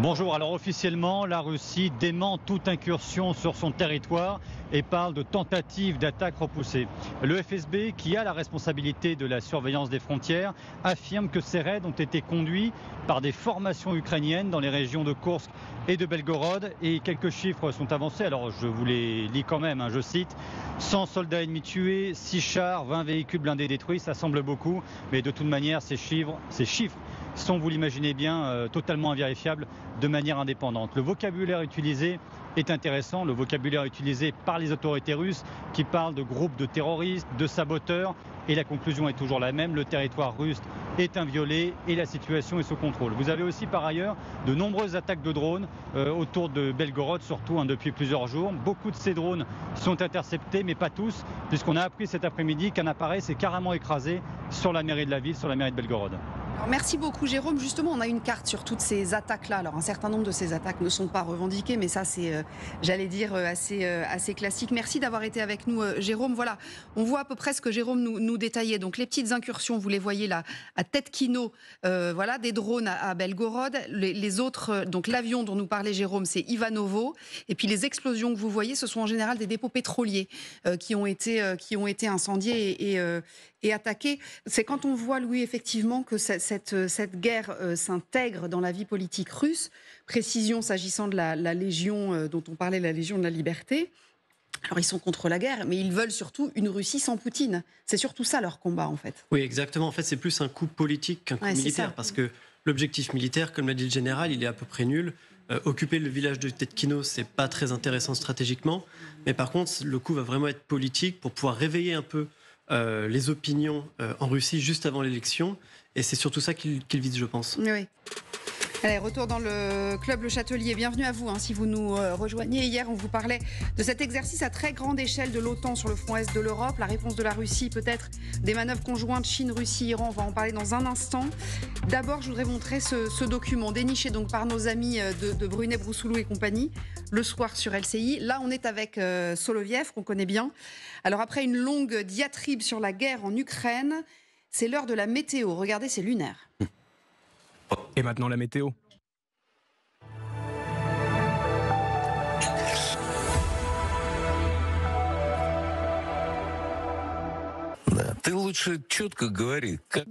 Bonjour, alors officiellement, la Russie dément toute incursion sur son territoire et parle de tentative d'attaque repoussée. Le FSB, qui a la responsabilité de la surveillance des frontières, affirme que ces raids ont été conduits par des formations ukrainiennes dans les régions de Kursk et de Belgorod. Et quelques chiffres sont avancés, alors je vous les lis quand même, je cite: 100 soldats ennemis tués, 6 chars, 20 véhicules blindés détruits, ça semble beaucoup, mais de toute manière ces chiffres sont, vous l'imaginez bien, totalement invérifiables de manière indépendante. Le vocabulaire utilisé est intéressant, le vocabulaire utilisé par les autorités russes qui parlent de groupes de terroristes, de saboteurs, et la conclusion est toujours la même: le territoire russe est inviolé et la situation est sous contrôle. Vous avez aussi par ailleurs de nombreuses attaques de drones autour de Belgorod, surtout depuis plusieurs jours. Beaucoup de ces drones sont interceptés, mais pas tous, puisqu'on a appris cet après-midi qu'un appareil s'est carrément écrasé sur la mairie de la ville, sur la mairie de Belgorod. Alors, merci beaucoup Jérôme. Justement, on a une carte sur toutes ces attaques-là. Alors un certain nombre de ces attaques ne sont pas revendiquées, mais ça c'est, j'allais dire, assez classique. Merci d'avoir été avec nous Jérôme. Voilà, on voit à peu près ce que Jérôme nous détaillait. Donc les petites incursions, vous les voyez là, à Tetkino, voilà, des drones à Belgorod. Les autres, donc l'avion dont nous parlait Jérôme, c'est Ivanovo. Et puis les explosions que vous voyez, ce sont en général des dépôts pétroliers qui ont été incendiés et attaqués. C'est quand on voit, Louis, effectivement, que cette guerre s'intègre dans la vie politique russe. Précision s'agissant de la Légion dont on parlait, la Légion de la Liberté. Alors ils sont contre la guerre, mais ils veulent surtout une Russie sans Poutine. C'est surtout ça leur combat, en fait. Oui, exactement. En fait, c'est plus un coup politique qu'un coup militaire. Parce que l'objectif militaire, comme l'a dit le général, il est à peu près nul. Occuper le village de Tetkino, c'est pas très intéressant stratégiquement. Mais par contre, le coup va vraiment être politique pour pouvoir réveiller un peu les opinions en Russie juste avant l'élection. Et c'est surtout ça qu'il vise, je pense. Oui. Allez, retour dans le club Le Châtelier. Bienvenue à vous, si vous nous rejoignez. Hier, on vous parlait de cet exercice à très grande échelle de l'OTAN sur le front est de l'Europe. La réponse de la Russie, peut-être des manœuvres conjointes Chine, Russie, Iran. On va en parler dans un instant. D'abord, je voudrais montrer ce document déniché donc par nos amis de Brunet, Broussoulou et compagnie, le soir sur LCI. Là, on est avec Soloviev, qu'on connaît bien. Alors, après une longue diatribe sur la guerre en Ukraine, c'est l'heure de la météo. Regardez, c'est lunaire. Et maintenant la météo.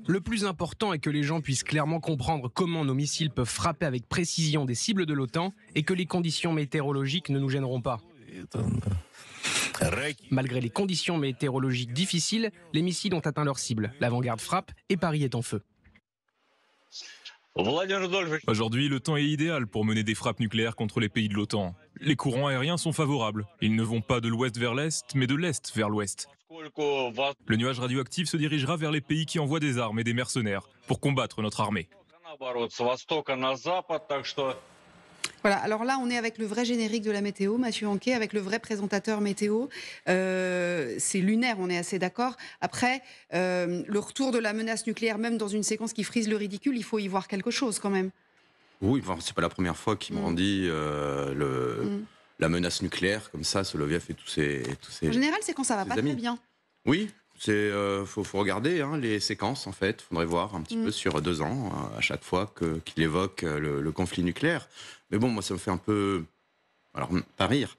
Le plus important est que les gens puissent clairement comprendre comment nos missiles peuvent frapper avec précision des cibles de l'OTAN et que les conditions météorologiques ne nous gêneront pas. Malgré les conditions météorologiques difficiles, les missiles ont atteint leur cible. L'avant-garde frappe et Paris est en feu. Aujourd'hui, le temps est idéal pour mener des frappes nucléaires contre les pays de l'OTAN. Les courants aériens sont favorables. Ils ne vont pas de l'ouest vers l'est, mais de l'est vers l'ouest. Le nuage radioactif se dirigera vers les pays qui envoient des armes et des mercenaires pour combattre notre armée. Voilà, alors là, on est avec le vrai générique de la météo, Mathieu Anquet, avec le vrai présentateur météo. C'est lunaire, on est assez d'accord. Après, le retour de la menace nucléaire, même dans une séquence qui frise le ridicule, il faut y voir quelque chose quand même. Oui, enfin, c'est pas la première fois qu'ils m'ont dit la menace nucléaire, comme ça, Soloviev et tous ses En général, c'est quand ça va pas amis. très bien. Oui, faut regarder les séquences, en fait. Il faudrait voir un petit peu sur 2 ans, à chaque fois qu'il évoque le conflit nucléaire. Mais bon, moi, ça me fait un peu... Alors, pas rire.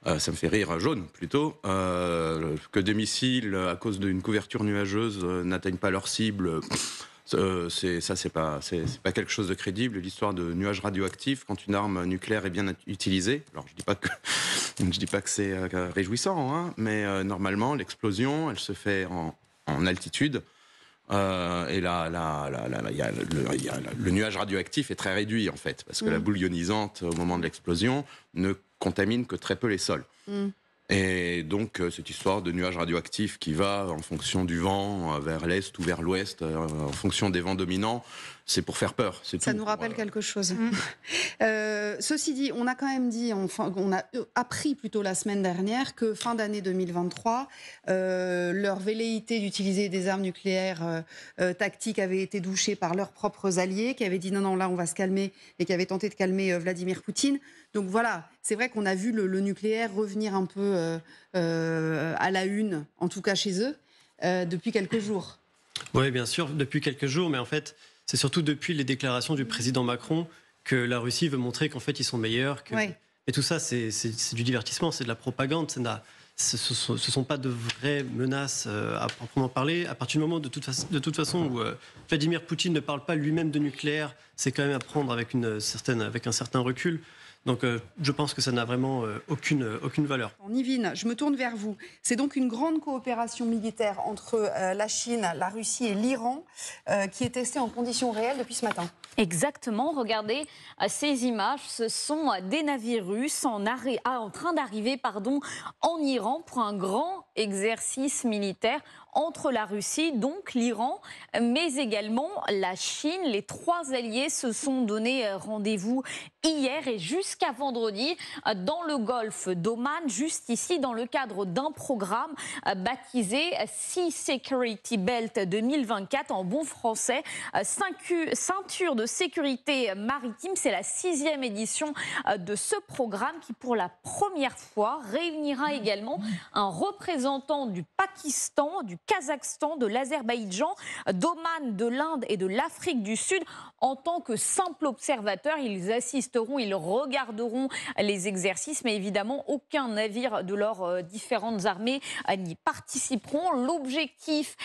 Ça me fait rire jaune, plutôt. Que des missiles, à cause d'une couverture nuageuse, n'atteignent pas leur cible... c'est pas quelque chose de crédible. L'histoire de nuages radioactifs, quand une arme nucléaire est bien utilisée, alors je dis pas que c'est réjouissant, mais normalement l'explosion, elle se fait en altitude, et là, le nuage radioactif est très réduit en fait, parce que la boule ionisante au moment de l'explosion ne contamine que très peu les sols. Et donc, cette histoire de nuage radioactif qui va en fonction du vent vers l'est ou vers l'ouest, en fonction des vents dominants, c'est pour faire peur. Ça nous rappelle quelque chose. Ceci dit, on a quand même dit, on a appris plutôt la semaine dernière que fin d'année 2023, leur velléité d'utiliser des armes nucléaires tactiques avait été douchée par leurs propres alliés, qui avaient dit non, là on va se calmer, et qui avaient tenté de calmer Vladimir Poutine. Donc voilà, c'est vrai qu'on a vu le nucléaire revenir un peu à la une, en tout cas chez eux, depuis quelques jours. Oui, bien sûr, depuis quelques jours, mais en fait, c'est surtout depuis les déclarations du président Macron que la Russie veut montrer qu'en fait ils sont meilleurs. Et tout ça, c'est du divertissement, c'est de la propagande. Ce ne sont pas de vraies menaces à proprement parler. À partir du moment, de toute façon, où Vladimir Poutine ne parle pas lui-même de nucléaire, c'est quand même à prendre avec un certain recul. Donc je pense que ça n'a vraiment aucune valeur. Nivine, je me tourne vers vous. C'est donc une grande coopération militaire entre la Chine, la Russie et l'Iran qui est testée en conditions réelles depuis ce matin. Exactement, regardez ces images, ce sont des navires russes en train d'arriver en Iran pour un grand exercice militaire entre la Russie, donc l'Iran, mais également la Chine. Les 3 alliés se sont donné rendez-vous hier et jusqu'à vendredi dans le golfe d'Oman, juste ici dans le cadre d'un programme baptisé Sea Security Belt 2024, en bon français, ceinture de sécurité maritime. C'est la 6e édition de ce programme qui, pour la première fois, réunira également un représentant du Pakistan, du Kazakhstan, de l'Azerbaïdjan, d'Oman, de l'Inde et de l'Afrique du Sud. En tant que simple observateur, ils assisteront, ils regarderont les exercices, mais évidemment, aucun navire de leurs différentes armées n'y participeront. L'objectif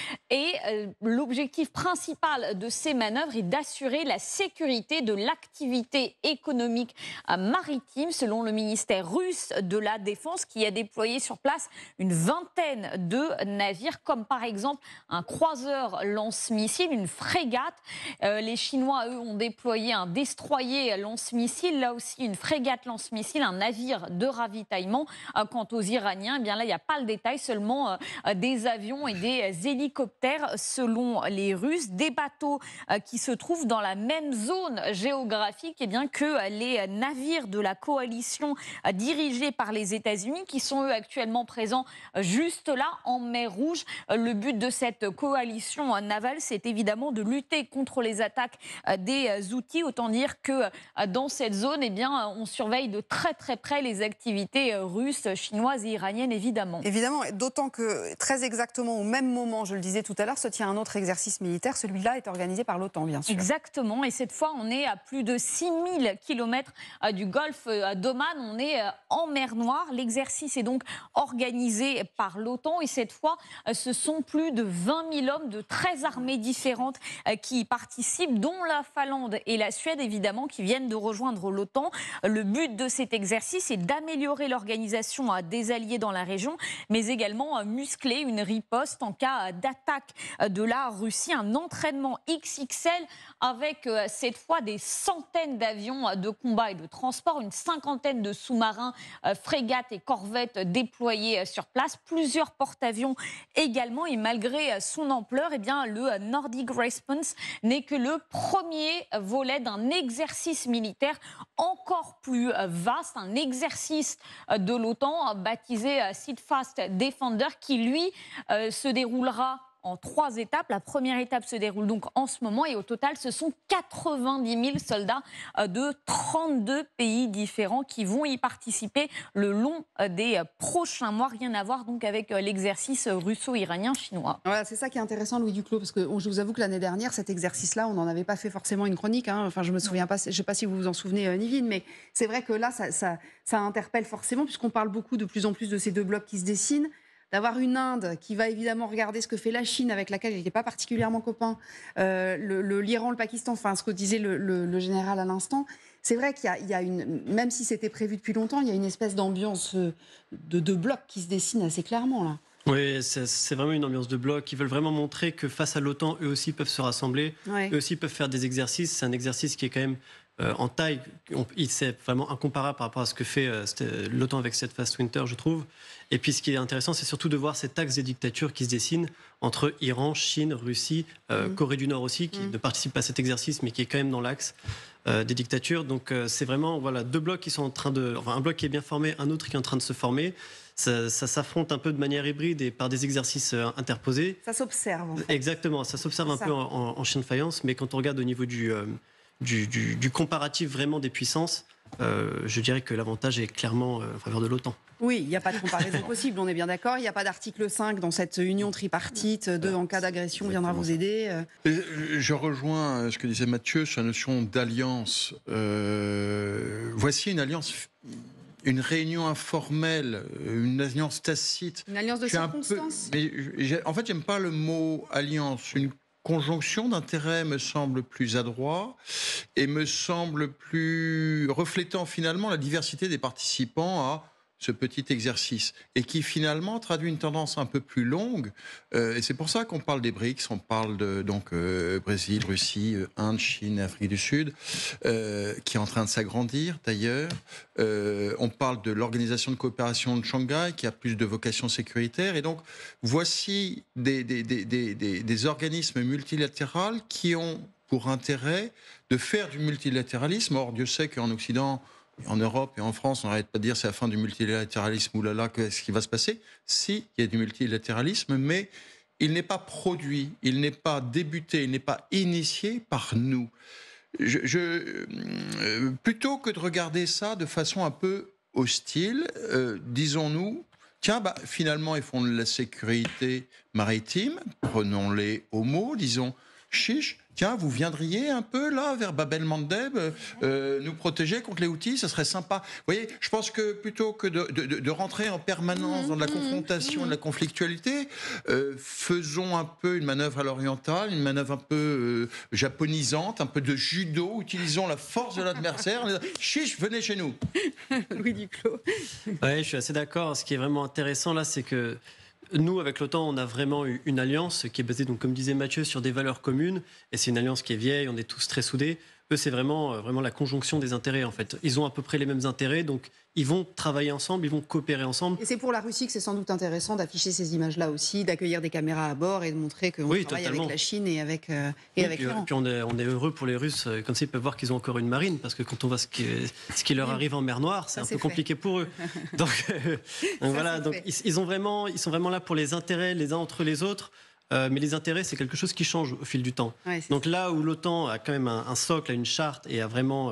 principal de ces manœuvres est d'assurer la sécurité de l'activité économique maritime, selon le ministère russe de la Défense, qui a déployé sur place une vingtaine de navires, comme par exemple un croiseur lance-missile, une frégate. Les Chinois, eux, ont déployé un destroyer lance-missile, là aussi une frégate lance-missile, un navire de ravitaillement. Quant aux Iraniens, eh bien là, il n'y a pas le détail, seulement des avions et des hélicoptères, selon les Russes. Des bateaux qui se trouvent dans la même zone géographique que les navires de la coalition dirigée par les États-Unis, qui sont eux actuellement présents juste là, en mer Rouge. Le but de cette coalition navale, c'est évidemment de lutter contre les attaques des Houthis. Autant dire que dans cette zone, on surveille de très très près les activités russes, chinoises et iraniennes, évidemment. Évidemment, d'autant que très exactement au même moment, je le disais tout à l'heure, se tient un autre exercice militaire. Celui-là est organisé par l'OTAN, bien sûr. Exactement, et cette fois, on est à plus de 6000 km du golfe d'Oman. On est en mer Noire. L'exercice est donc organisé par l'OTAN, et cette fois, ce sont plus de 20 000 hommes de 13 armées différentes qui y participent, dont la Finlande et la Suède, évidemment, qui viennent de rejoindre l'OTAN. Le but de cet exercice est d'améliorer l'organisation des alliés dans la région, mais également muscler une riposte en cas d'attaque de la Russie. Un entraînement XXL avec cette fois des centaines d'avions de combat et de transport, une cinquantaine de sous-marins, frégates et corvettes déployés sur place, plusieurs porte-avions également. Et malgré son ampleur, le Nordic Response n'est que le premier volet d'un exercice militaire encore plus vaste, un exercice de l'OTAN baptisé Steadfast Defender, qui lui se déroulera en 3 étapes. La première étape se déroule donc en ce moment, et au total, ce sont 90 000 soldats de 32 pays différents qui vont y participer le long des prochains mois. Rien à voir donc avec l'exercice russo-iranien-chinois. Voilà, c'est ça qui est intéressant, Louis Duclos, parce que je vous avoue que l'année dernière, cet exercice-là, on n'en avait pas fait forcément une chronique. Enfin, je me souviens pas, je ne sais pas si vous vous en souvenez, Nivine, mais c'est vrai que là, ça interpelle forcément, puisqu'on parle beaucoup de plus en plus de ces 2 blocs qui se dessinent. D'avoir une Inde qui va évidemment regarder ce que fait la Chine, avec laquelle il n'était pas particulièrement copain, l'Iran, le Pakistan, enfin ce que disait le général à l'instant. C'est vrai qu'il y a une, même si c'était prévu depuis longtemps, il y a une espèce d'ambiance de bloc qui se dessine assez clairement là. Oui, c'est vraiment une ambiance de bloc. Ils veulent vraiment montrer que face à l'OTAN, eux aussi peuvent se rassembler, eux aussi peuvent faire des exercices. C'est un exercice qui est quand même en taille. C'est vraiment incomparable par rapport à ce que fait l'OTAN avec Steadfast Winter, je trouve. Et puis ce qui est intéressant, c'est surtout de voir cet axe des dictatures qui se dessine entre Iran, Chine, Russie, Corée du Nord aussi, qui ne participe pas à cet exercice, mais qui est quand même dans l'axe des dictatures. Donc c'est vraiment 2 blocs qui sont en train de... Enfin, un bloc qui est bien formé, un autre qui est en train de se former. Ça s'affronte un peu de manière hybride et par des exercices interposés. Ça s'observe. En fait. Exactement, ça s'observe un peu en chien de faïence, mais quand on regarde au niveau du comparatif vraiment des puissances, je dirais que l'avantage est clairement en faveur de l'OTAN. Oui, il n'y a pas de comparaison possible, on est bien d'accord. Il n'y a pas d'article 5 dans cette union tripartite en cas d'agression, viendra vous aider. Je rejoins ce que disait Mathieu sur la notion d'alliance. Voici une alliance, une réunion informelle, une alliance tacite. Une alliance de circonstances. En fait, j'aime pas le mot alliance. Une conjonction d'intérêts me semble plus adroit et me semble plus reflétant finalement la diversité des participants à ce petit exercice, et qui finalement traduit une tendance un peu plus longue. Et c'est pour ça qu'on parle des BRICS, on parle de Brésil, Russie, Inde, Chine, Afrique du Sud, qui est en train de s'agrandir d'ailleurs. On parle de l'Organisation de coopération de Shanghai, qui a plus de vocation sécuritaire. Et donc, voici des organismes multilatéraux qui ont pour intérêt de faire du multilatéralisme. Or, Dieu sait qu'en Occident, en Europe et en France, on n'arrête pas de dire c'est la fin du multilatéralisme, oulala, qu'est-ce qui va se passer? Si, il y a du multilatéralisme, mais il n'est pas produit, il n'est pas débuté, il n'est pas initié par nous. Plutôt que de regarder ça de façon un peu hostile, disons-nous, tiens, finalement, ils font de la sécurité maritime, prenons-les au mot, disons, chiche, tiens, vous viendriez un peu là vers Bab el-Mandeb nous protéger contre les Houthis, ça serait sympa. Vous voyez, je pense que plutôt que de rentrer en permanence dans de la confrontation, de la conflictualité, faisons un peu une manœuvre à l'orientale, une manœuvre un peu japonisante, un peu de judo, utilisons la force de l'adversaire. Chiche, venez chez nous. Louis Duclos. Oui, je suis assez d'accord. Ce qui est vraiment intéressant là, c'est que nous, avec l'OTAN, on a vraiment eu une alliance qui est basée, donc, comme disait Mathieu, sur des valeurs communes. Et c'est une alliance qui est vieille, on est tous très soudés. Eux, c'est vraiment la conjonction des intérêts, en fait. Ils ont à peu près les mêmes intérêts, donc ils vont travailler ensemble, ils vont coopérer ensemble. Et c'est pour la Russie que c'est sans doute intéressant d'afficher ces images-là aussi, d'accueillir des caméras à bord et de montrer qu'on travaille totalement avec la Chine et avec l'Iran. Puis on est heureux pour les Russes, comme ça ils peuvent voir qu'ils ont encore une marine, parce que quand on voit ce qui leur arrive en mer Noire, c'est un peu compliqué pour eux. Donc voilà, donc ils sont vraiment là pour les intérêts les uns entre les autres. Mais les intérêts, c'est quelque chose qui change au fil du temps. Ouais, donc là où l'OTAN a quand même un socle, a une charte et a vraiment,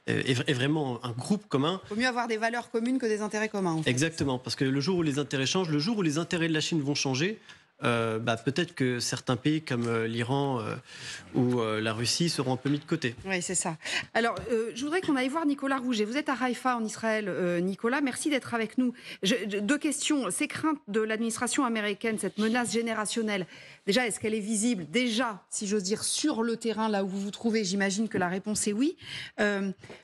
est vraiment un groupe commun. Il vaut mieux avoir des valeurs communes que des intérêts communs. En fait. Exactement, parce que le jour où les intérêts changent, le jour où les intérêts de la Chine vont changer, peut-être que certains pays comme l'Iran ou la Russie seront un peu mis de côté. Oui, c'est ça. Alors, je voudrais qu'on aille voir Nicolas Rouget. Vous êtes à Haïfa, en Israël, Nicolas. Merci d'être avec nous. Deux questions. Ces craintes de l'administration américaine, cette menace générationnelle, déjà, est-ce qu'elle est visible, déjà, si j'ose dire, sur le terrain, là où vous vous trouvez? J'imagine que la réponse est oui.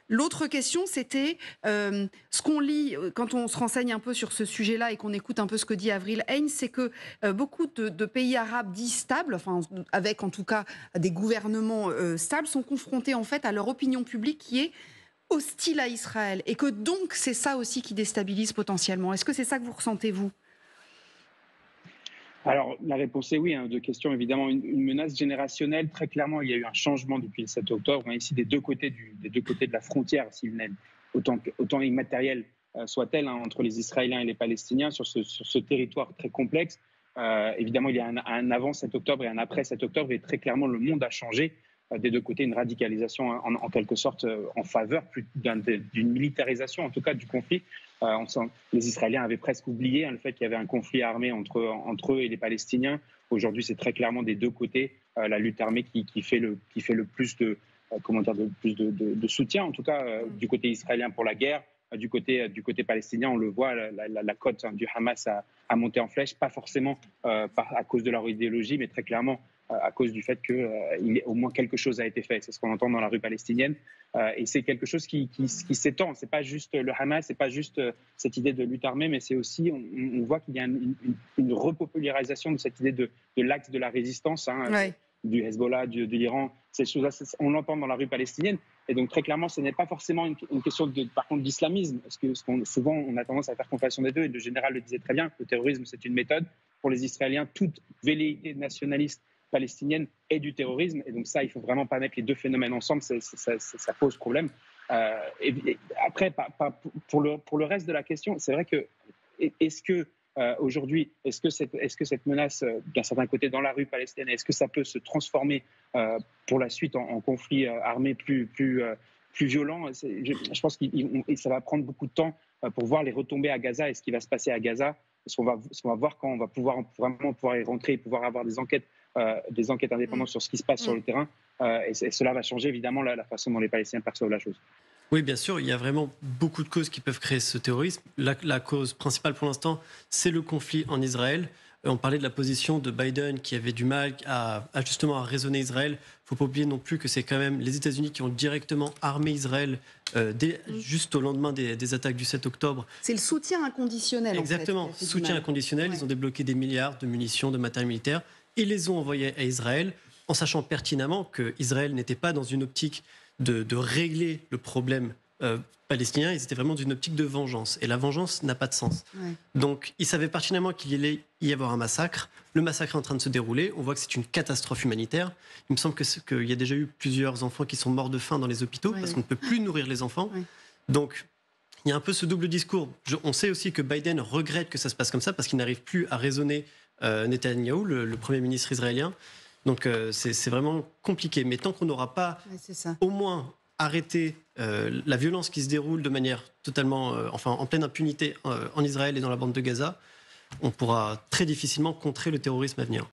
L'autre question, c'était ce qu'on lit quand on se renseigne un peu sur ce sujet-là et qu'on écoute un peu ce que dit Avril Haines, c'est que beaucoup de pays arabes dits stables, enfin, avec en tout cas des gouvernements stables, sont confrontés en fait à leur opinion publique qui est hostile à Israël. Et que donc, c'est ça aussi qui déstabilise potentiellement. Est-ce que c'est ça que vous ressentez, vous ? Alors, la réponse est oui. Deux questions, évidemment. Une menace générationnelle, très clairement, il y a eu un changement depuis le 7 octobre, ici des deux côtés de la frontière, si vous voulez, autant immatérielle soit-elle, entre les Israéliens et les Palestiniens sur ce territoire très complexe. Évidemment, il y a un avant 7 octobre et un après 7 octobre, et très clairement, le monde a changé. Des deux côtés, une radicalisation en quelque sorte en faveur d'une militarisation, en tout cas, du conflit. Les Israéliens avaient presque oublié le fait qu'il y avait un conflit armé entre eux et les Palestiniens. Aujourd'hui, c'est très clairement des deux côtés la lutte armée qui fait le plus de soutien, en tout cas, du côté israélien pour la guerre. Du côté palestinien, on le voit, la cote du Hamas a monté en flèche, pas forcément à cause de leur idéologie, mais très clairement à cause du fait qu'au moins quelque chose a été fait. C'est ce qu'on entend dans la rue palestinienne. Et c'est quelque chose qui s'étend. C'est pas juste le Hamas, c'est pas juste cette idée de lutte armée, mais c'est aussi, on voit qu'il y a une repopularisation de cette idée de l'axe de la résistance, du Hezbollah, de l'Iran. Ces choses-là, on l'entend dans la rue palestinienne. Et donc, très clairement, ce n'est pas forcément une question, par contre, d'islamisme. Parce que souvent, on a tendance à faire conflation des deux. Et le général le disait très bien, le terrorisme, c'est une méthode. Pour les Israéliens, toute velléité nationaliste palestinienne est du terrorisme. Et donc ça, il ne faut vraiment pas mettre les deux phénomènes ensemble. Ça pose problème. Et après, pour le reste de la question, c'est vrai que est-ce que aujourd'hui, est-ce que cette menace d'un certain côté dans la rue palestinienne, est-ce que ça peut se transformer pour la suite en conflit armé plus plus violents. Je pense que ça va prendre beaucoup de temps pour voir les retombées à Gaza et ce qui va se passer à Gaza. Ce qu'on va voir quand on va vraiment pouvoir y rentrer, pouvoir avoir des enquêtes indépendantes sur ce qui se passe sur le terrain. Et cela va changer évidemment la façon dont les Palestiniens perçoivent la chose. Oui, bien sûr, il y a vraiment beaucoup de causes qui peuvent créer ce terrorisme. La cause principale pour l'instant, c'est le conflit en Israël. On parlait de la position de Biden qui avait du mal justement à raisonner Israël. Il ne faut pas oublier non plus que c'est quand même les États-Unis qui ont directement armé Israël juste au lendemain des attaques du 7 octobre. C'est le soutien inconditionnel. Exactement, soutien inconditionnel. Ils ont débloqué des milliards de munitions, de matériel militaire. Ils les ont envoyés à Israël en sachant pertinemment qu'Israël n'était pas dans une optique de régler le problème palestinien, ils étaient vraiment dans une optique de vengeance. Et la vengeance n'a pas de sens. Ouais. Donc, ils savaient pertinemment qu'il allait y avoir un massacre. Le massacre est en train de se dérouler. On voit que c'est une catastrophe humanitaire. Il me semble qu'il y a déjà eu plusieurs enfants qui sont morts de faim dans les hôpitaux parce qu'on ne peut plus nourrir les enfants. Donc, il y a un peu ce double discours. On sait aussi que Biden regrette que ça se passe comme ça parce qu'il n'arrive plus à raisonner Netanyahou, le Premier ministre israélien. Donc, c'est vraiment compliqué. Mais tant qu'on n'aura pas au moins arrêté la violence qui se déroule de manière totalement, en pleine impunité en Israël et dans la bande de Gaza, on pourra très difficilement contrer le terrorisme à venir.